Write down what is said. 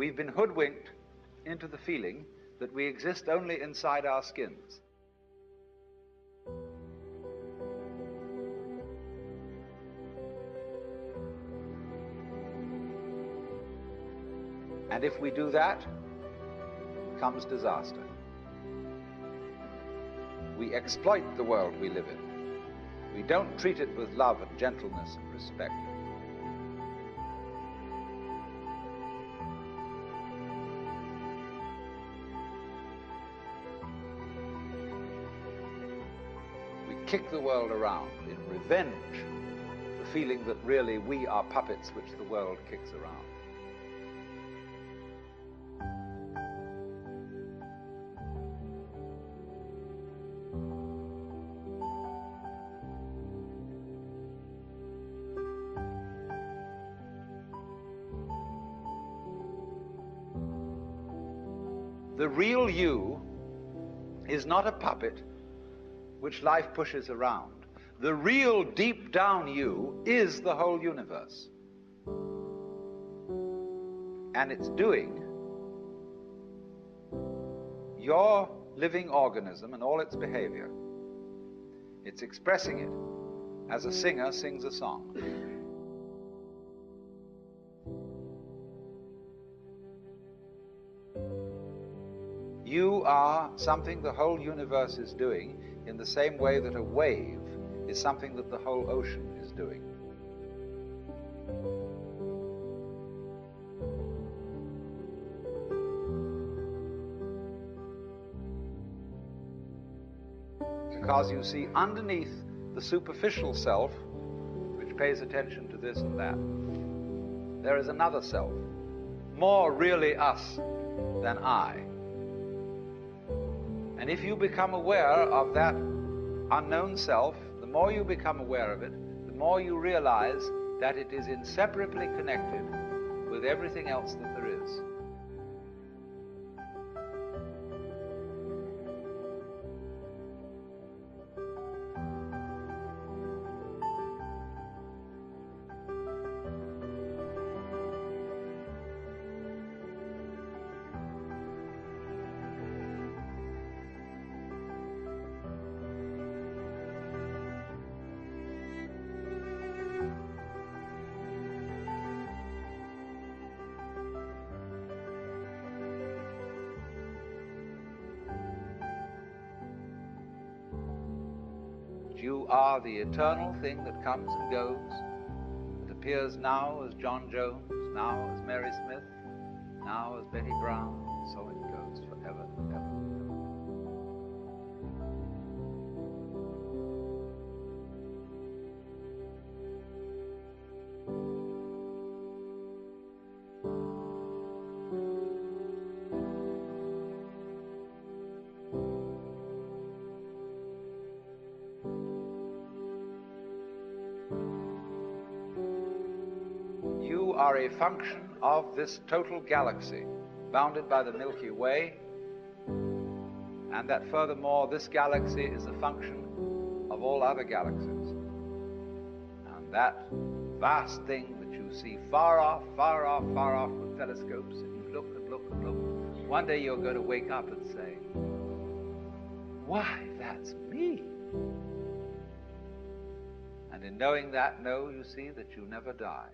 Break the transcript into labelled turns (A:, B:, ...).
A: We've been hoodwinked into the feeling that we exist only inside our skins. And if we do that, comes disaster. We exploit the world we live in. We don't treat it with love and gentleness and respect. We kick the world around in revenge for feeling that really we are puppets which the world kicks around. The real you is not a puppet which life pushes around. The real deep down you is the whole universe. And it's doing your living organism and all its behavior. It's expressing it as a singer sings a song. You are something the whole universe is doing in the same way that a wave is something that the whole ocean is doing. Because you see, underneath the superficial self, which pays attention to this and that, there is another self, more really us than I. And if you become aware of that unknown self, the more you become aware of it, the more you realize that it is inseparably connected with everything else that there is. You are the eternal thing that comes and goes, that appears now as John Jones, now as Mary Smith, now as Betty Brown, so it goes forever and ever. You are a function of this total galaxy, bounded by the Milky Way, and that furthermore this galaxy is a function of all other galaxies. And that vast thing that you see far off, far off, far off with telescopes, and you look and look and look, one day you're going to wake up and say, why, that's me. And in knowing that, you see that you never die.